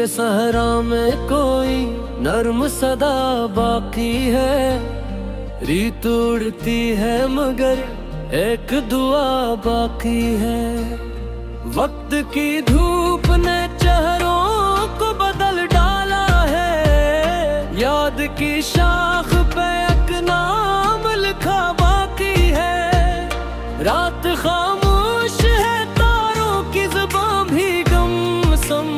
सहरा में कोई नर्म सदा बाकी है। रीत उड़ती है मगर एक दुआ बाकी है। वक्त की धूप ने चेहरों को बदल डाला है। याद की शाख पे एक नाम लिखा बाकी है। रात खामोश है, तारों की जुबां भी गुमसुम।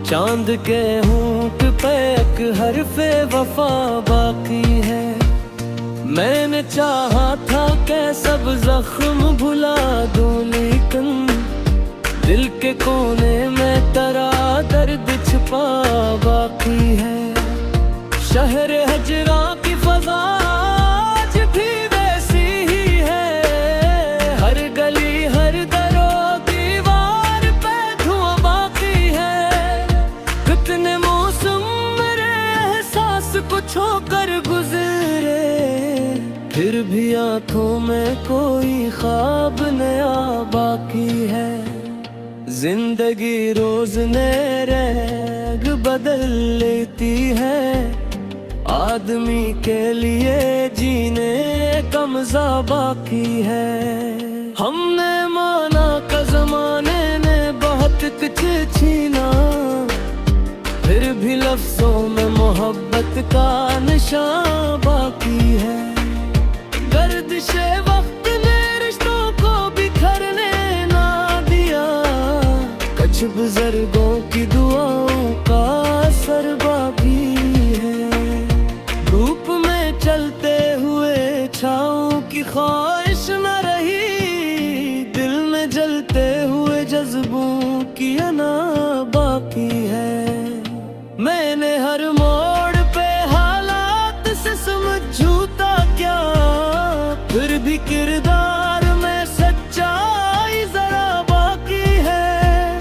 चांद के होंठ पे एक हरफे वफा बाकी है। मैंने चाहा था कि सब जख्म भुला दूं, लेकिन दिल के कोने में तेरा दर्द छिपा बाकी है। शहर हजरा की फजा आज भी वैसी ही है। हर गली हर दरो दीवार पे धुआं बाकी है। कितने मौसम मेरे एहसास कुछ होकर गुजरे, फिर भी आंखों में कोई ख्वाब नया बाकी है। जिंदगी रोज नए रंग बदल लेती है। आदमी के लिए जीने का मजा बाकी है। हमने माना का जमाने ने बहुत कुछ छीना, फिर भी लफ्जों में मोहब्बत का निशान बाकी है। गर्दिशे वक्त ने रिश्तों को बिखरने ना दिया। कुछ बुजुर्गों की दुआओं का असर बाकी है। धूप में चलते हुए छाँव की ख्वाहिश न रही। दिल में जलते हुए जज्बों की अना बाकी है। मैंने हर मोड़ पे हालात से समझूता क्या, फिर भी किरदार में सच्चाई जरा बाकी है।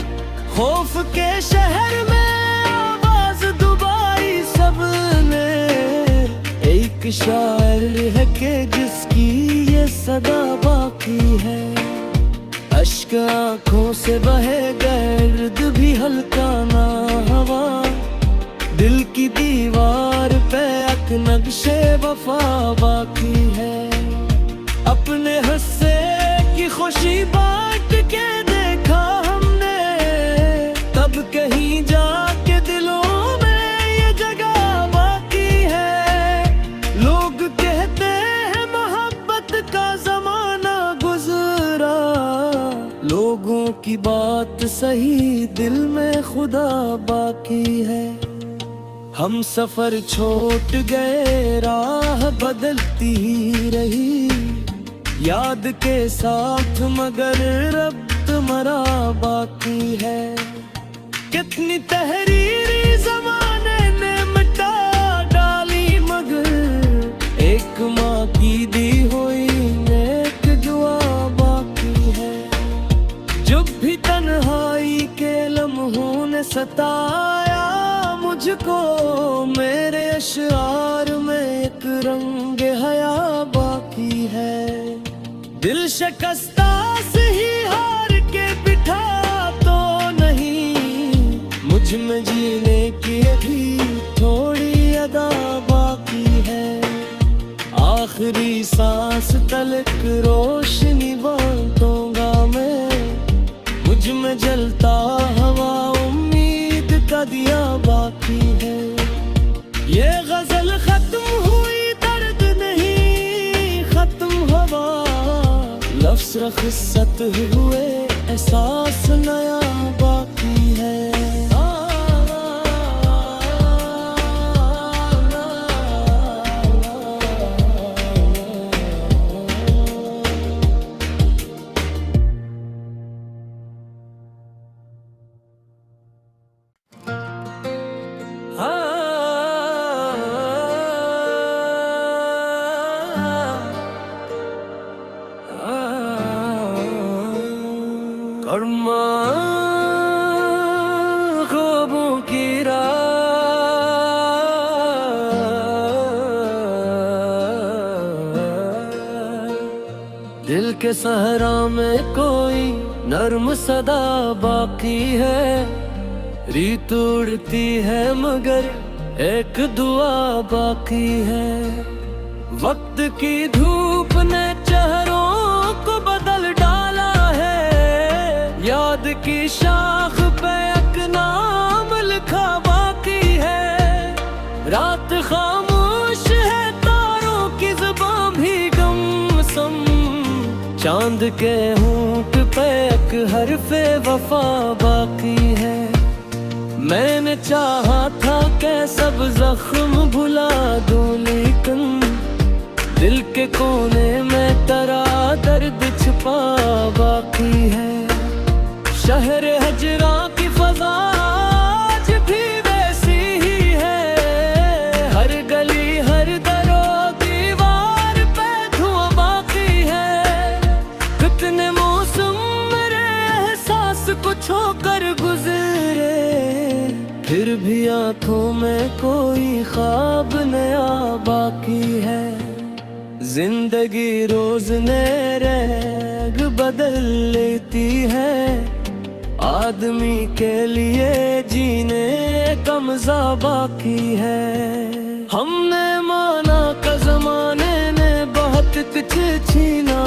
खौफ के शहर में आवाज दुबाई सबने। एक शायर है कि जिसकी ये सदा बाकी है। अश्क आंखों से बहे गर्द भी हल्का ना हवा। दिल की दीवार पे एक नक्शे वफा बाकी है। अपने हिस्से की खुशी बांट के देखा हमने, तब कहीं जाके दिलों में ये जगह बाकी है। लोग कहते हैं मोहब्बत का जमाना गुजरा, लोगों की बात सही, दिल में खुदा बाकी है। हम सफर छोड़ गए, राह बदलती ही रही। याद के साथ मगर रब्त मरा बाकी है। कितनी तहरीरी जमाने ने मिटा डाली, मगर एक माँ की दी हुई नेक दुआ बाकी है। जब भी तन्हाई के लम्हों ने सताया मुझको, मेरे अशआर में एक रंग हया बाकी है। दिल शिकस्ता से ही हार के बिठा तो नहीं, मुझ में जीने की भी थोड़ी अदा बाकी है। आखिरी सांस तलक रोशनी बांटूंगा मैं। मुझ में जलता हवा उम्मीद का दिया बाकी है। ये गजल खत्म हुई, दर्द नहीं खत्म हवा। लफ्ज़ रखसत हुए, एहसास नया बाकी है। ख्वाबों की दिल के सहरा में कोई नर्म सदा बाकी है। रीत उड़ती है मगर एक दुआ बाकी है। वक्त की धूप ने चेहरों को बदल डाला है, याद की शाख पे एक नाम लिखा बाकी है। रात खामोश है, तारों की जुबान भी गुमसुम, चांद के होंठ पे एक हरफे वफा बाकी है। मैंने चाहा था कि सब जख्म भुला दूं, लेकिन दिल के कोने में तेरा दर्द छिपा बाकी है। शहर हजरा की फज़ा आज भी वैसी ही है, हर गली हर दरो दीवार पे धुआं बाकी है। कितने मौसम मेरे एहसास को छोकर गुजरे, फिर भी आंखों में कोई ख्वाब नया बाकी है। जिंदगी रोज नए रंग बदल लेती है, आदमी के लिए जीने का मजा बाकी है। हमने माना का जमाने ने बहुत कुछ छीना,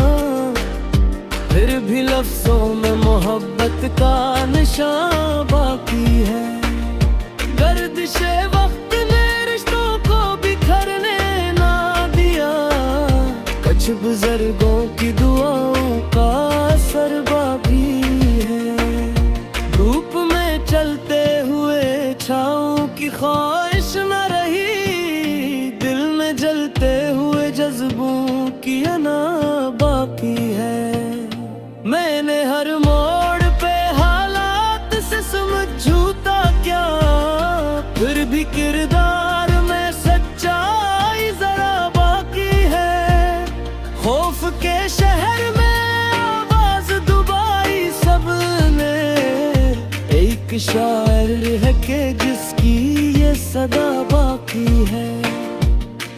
फिर भी लफ्जों में मोहब्बत का निशान बाकी है। गर्दिशे वक्त ने रिश्तों को बिखरने ना दिया, कुछ बुजुर्गों की दुआओं का असर बाकी है। धूप में चलते हुए छाँव की ख्वाहिश न रही, दिल में जलते हुए जज्बों की अना बाकी है। मैंने हर मोड़ पे हालात से समझूता क्या, फिर भी किरदार में सच्चाई जरा बाकी है। खौफ के शहर में आवाज दुबाई सबने, एक शायर है कि जिसकी ये सदा बाकी है।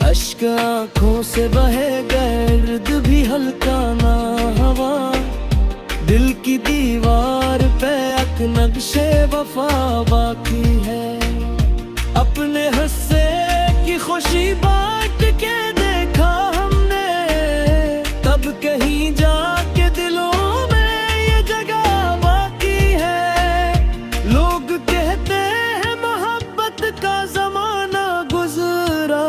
अश्क आंखों से बहे गर्द भी हल्का ना हवा, दिल की दीवार पे एक नक्शे वफा बाकी है। अपने हिस्से की खुशी बांट के देखा हमने, तब कहीं जाके दिलों में ये जगह बाकी है। लोग कहते हैं मोहब्बत का जमाना गुजरा,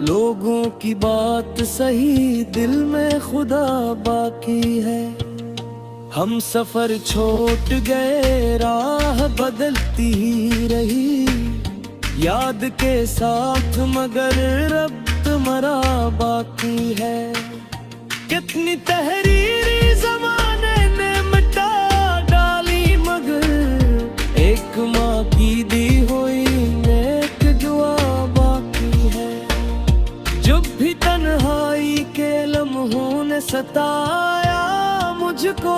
लोगों की बात सही, दिल में खुदा बाकी है। हम सफर छोड़ गए, राह बदलती ही रही, याद के साथ मगर रब्त मरा बाकी है। कितनी तहरीरी जमाने ने मिटा डाली, मगर एक माँ की दी हुई नेक दुआ बाकी है। जब भी तन्हाई के लम्हों ने सताया मुझको,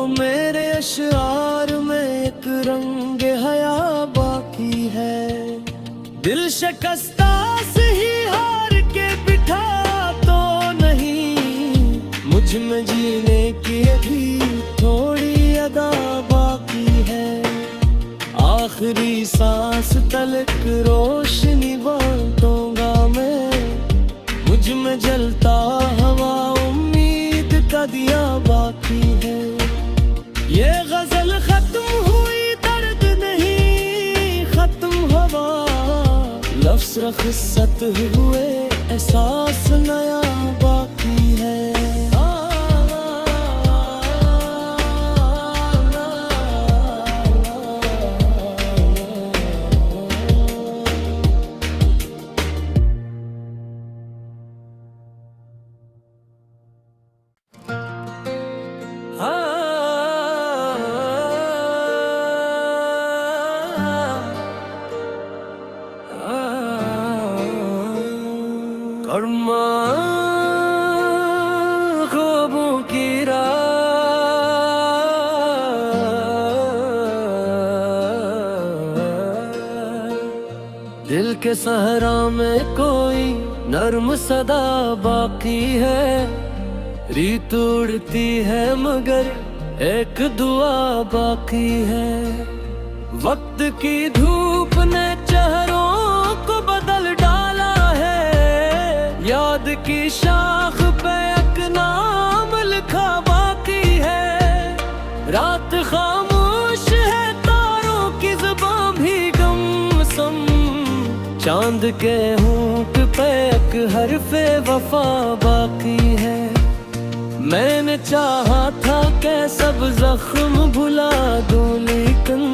मेरे अशआर में एक रंग हया बाकी है। दिल शिकस्ता से ही हार के बिठा तो नहीं, मुझ में जीने की भी थोड़ी अदा बाकी है। आखिरी सांस तलक रोशनी बांटूंगा मैं, मुझ में जलता हवा उम्मीद का दिया बाकी है। ये गजल खत्म हुई, दर्द नहीं खत्म हवा, लफ्ज़ रखसत हुए, एहसास नया बाकी है। ख्वाबों की दिल के सहरा में कोई नर्म सदा बाकी है। रीत उड़ती है मगर एक दुआ बाकी है। वक्त की धूप ने चेहरों को बदल डाला है। याद की शाख पे एक नाम लिखा बाकी है। रात खामोश है, तारों की जुबां भी गुमसुम। चांद के होंठ पे एक हर्फ़े वफा बाकी है। मैंने चाहा था कि सब जख्म भुला दूं, लेकिन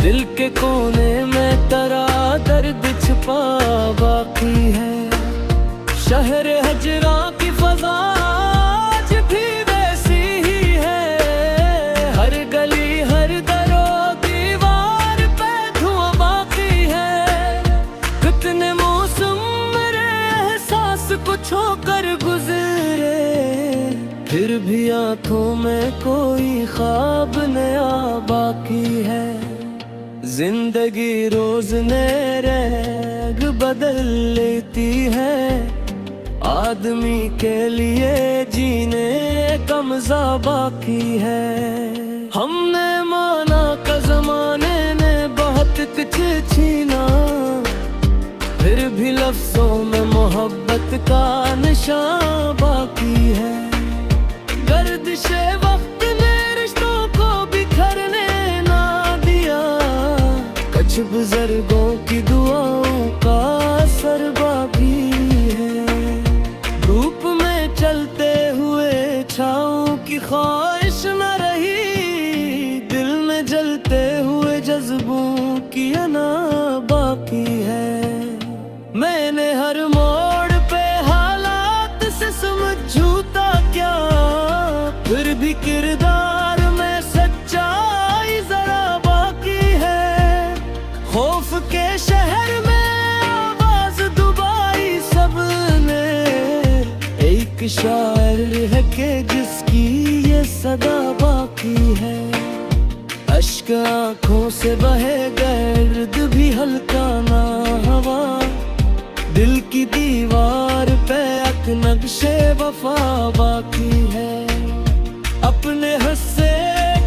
दिल के कोने में तेरा दर्द छिपा बाकी है। शहर हजरा की फज़ा आज भी वैसी ही है। हर गली हर दरो दीवार पे धुआं बाकी है। कितने मौसम मेरे एहसास को छोकर गुजरे, फिर भी आंखों में कोई ख्वाब नया बाकी है। जिंदगी रोज नए रंग बदल लेती है। आदमी के लिए जीने का मज़ा बाकी है। हमने माना का जमाने ने बहुत कुछ छीना, फिर भी लफ्जों में मोहब्बत का निशान बाकी है। गर्दिशे वक्त ने रिश्तों को बिखरने ना दिया। कुछ बुजुर्गों की दुआओं का असर बाकी है। धूप में चलते हुए छाँव की ख्वाहिश न रही। दिल में जलते हुए जज्बों की अना बाकी है। मैंने हर मोड़ पे हालात से समझूता क्या, फिर भी किरदार में सच्चाई जरा बाकी है। खौफ के शहर में आवाज दुबाई सबने। एक शायर है कि जिसकी ये सदा बाकी है। अश्क आंखों से बहे गर्द भी हल्का ना हवा। दिल की दीवार पे एक नक्शे वफा बाकी है। अपने हिस्से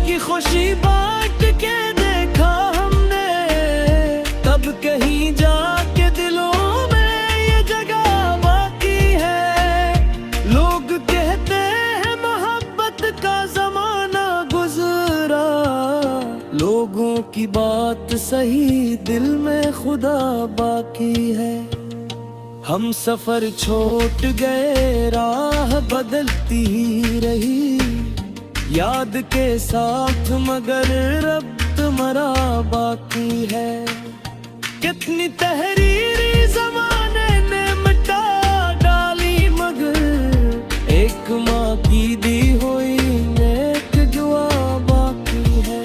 की खुशी बांट के देखा हमने, तब कहीं जाके दिलों में ये जगह बाकी है। लोग कहते हैं मोहब्बत का जमाना गुजरा, लोगों की बात सही, दिल में खुदा बाकी है। हम सफर छोड़ गए, राह बदलती ही रही। याद के साथ मगर रब्त मरा बाकी है। कितनी तहरीरी जमाने ने मिटा डाली, मगर एक माँ की दी हुई नेक दुआ बाकी है।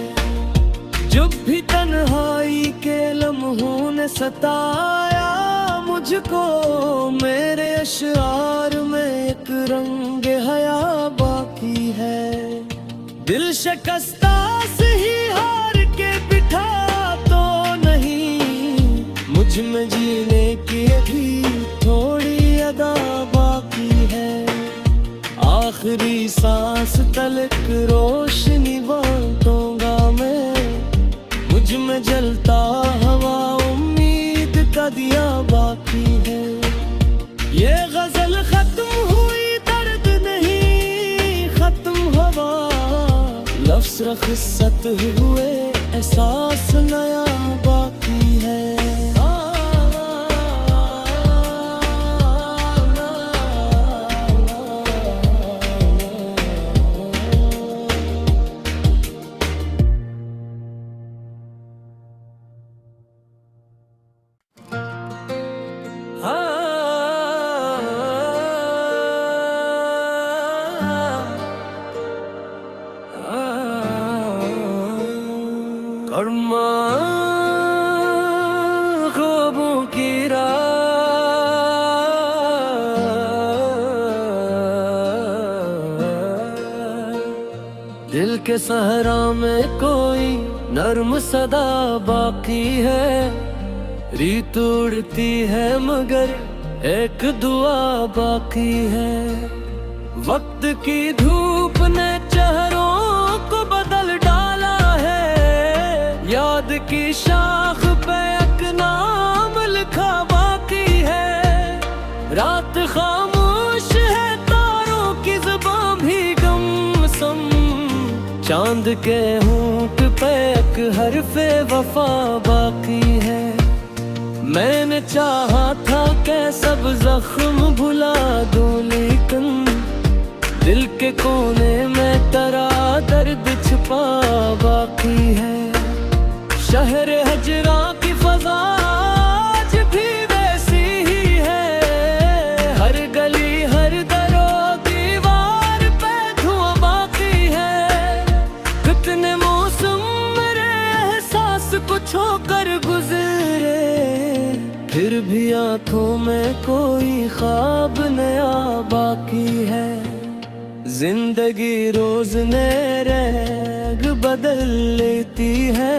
जब भी तन्हाई के लम्हों ने सताया मुझको, मेरे अशआर में एक रंग हया बाकी है। दिल शिकस्ता से ही हार के बिठा तो नहीं, मुझ में जीने की भी थोड़ी अदा बाकी है। आखिरी सांस तलक रोशनी बांटूंगा मैं, मुझ में जलता हवा उम्मीद का दिया बाकी है। ये गजल खत्म हुई, दर्द नहीं खत्म हवा। लफ्ज़ रखसत हुए, एहसास नया बाकी है। ख्वाबों की दिल के सहरा में कोई नर्म सदा बाकी है। रीत उड़ती है मगर एक दुआ बाकी है। वक्त की धूप ने चेहरों को बदल डाला है। याद की शाख पे एक नाम लिखा बाकी है। रात खामोश है, तारों की जुबान भी गुमसुम, चांद के होंठ पे एक हरफे वफा बाकी है। मैंने चाहा था कि सब जख्म भुला दूं, लेकिन दिल के कोने में तेरा दर्द छुपा बाकी है। शहर हजरा की फज़ा आज भी वैसी ही है, हर गली हर दरो दीवार पे धुआं बाकी है। कितने मौसम मेरे एहसास कुछ होकर गुजरे, फिर भी आंखों में कोई ख्वाब नया बाकी है। जिंदगी रोज नए रंग बदल लेती है,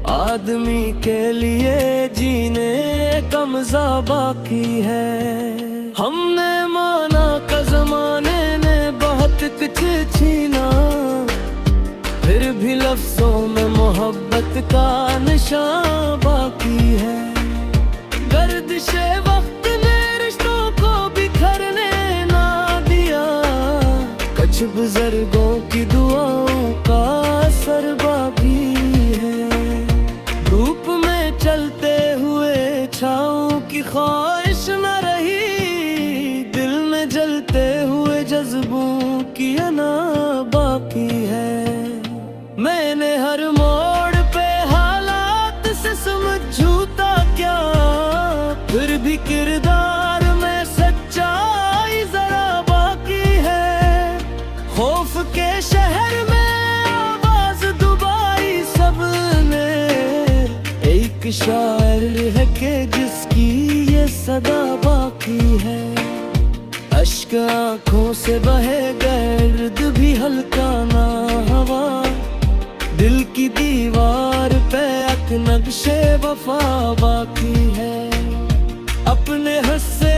आदमी के लिए जीने का मज़ा बाकी है। हमने माना कि ज़माने ने बहुत कुछ छीना, फिर भी लफ्ज़ों में मोहब्बत का निशान बाकी है। गर्दिशे वक्त ने रिश्तों को बिखरने ना दिया, कुछ बुजुर्गों की दुआओं का असर बाकी है। धूप में चलते हुए छाँव की ख्वाहिश न रही, दिल में जलते हुए जज्बों की अना बाकी है। मैंने हर मोड़ पे हालात से समझूता क्या, फिर भी किरदार में सच्चाई जरा बाकी है। खौफ के शहर में आवाज दुबाई सबने, एक शायर है कि जिसकी ये सदा बाकी है। अश्क आंखों से बहे गर्द भी हल्का ना हवा, दिल की दीवार पे एक नक्शे वफा बाकी है। अपने हस्से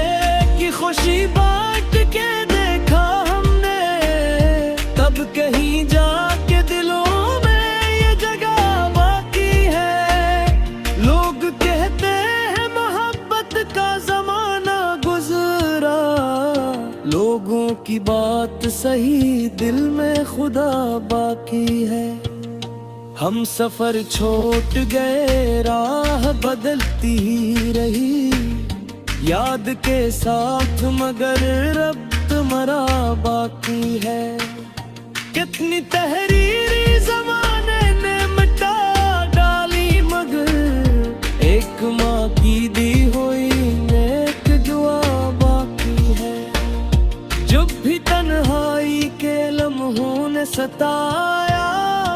की खुशी बांट के देखा हमने, तब कहीं जाके दिलों में ये जगह बाकी है। लोग कहते हैं मोहब्बत का जमाना गुजरा, लोगों की बात सही, दिल में खुदा बाकी है। हम सफर छोड़ गए, राह बदलती ही रही, याद के साथ मगर रब्त मरा बाकी है। कितनी तहरीरी जमाने ने मिटा डाली, मगर एक माँ की दी हुई नेक दुआ बाकी है। जब भी तन्हाई के लम्हों ने सताया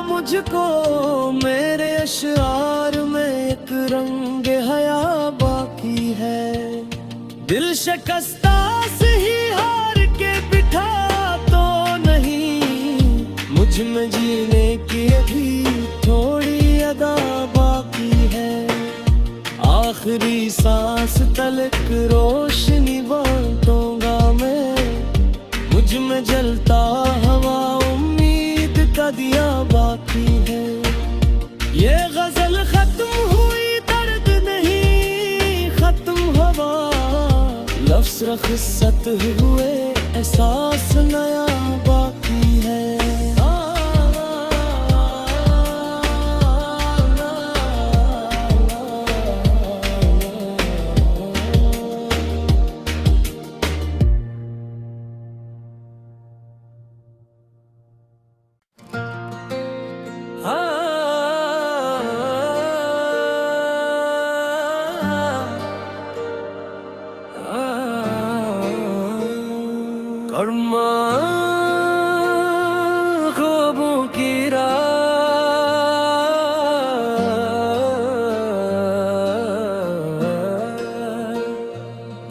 मुझको, मेरे अशआर में एक रंग हया बाकी है। दिल शिकस्ता से ही हार के बिठा तो नहीं, मुझ में जीने की भी थोड़ी अदा बाकी है। आखिरी सांस तलक रोशनी बांटूंगा मैं, मुझ में जलता हवा उम्मीद का दिया बाकी है। ये गजल खत्म हुई, दर्द नहीं खत्म हवा, लफ्ज़ रखसत हुए, एहसास नया बाकी है। ख्वाबों की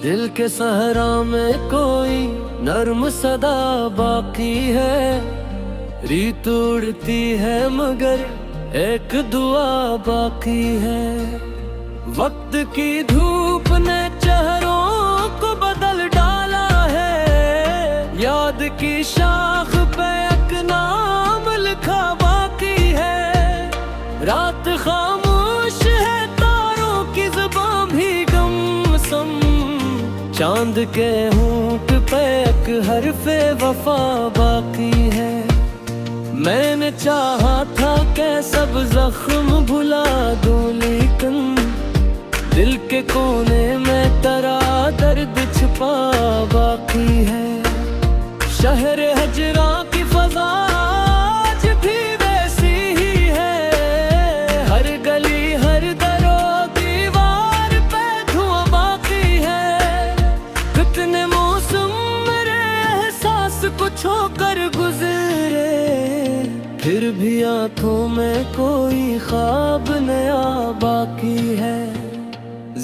दिल के सहरा में कोई नर्म सदा बाकी है। रीत उड़ती है मगर एक दुआ बाकी है। वक्त की धूप ने चेहरों को बदल डाला है। याद की शाख पे एक नाम लिखा बाकी है। रात खाम के होंठ पे एक हरफे वफा बाकी है। मैंने चाहा था कि सब जख्म भुला दूं, लेकिन दिल के कोने में तेरा दर्द छिपा बाकी है। शहर हजरा की फजा आज भी वैसी ही है, हर गली हर दरो दीवार पे धुआं बाकी है। कितने मौसम मेरे एहसास कुछ होकर गुजरे, फिर भी आंखों में कोई ख्वाब नया बाकी है।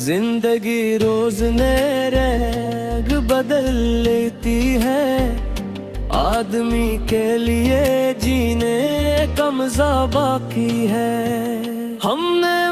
जिंदगी रोज नए रंग बदल लेती है, आदमी के लिए जीने का मजा बाकी है। हमने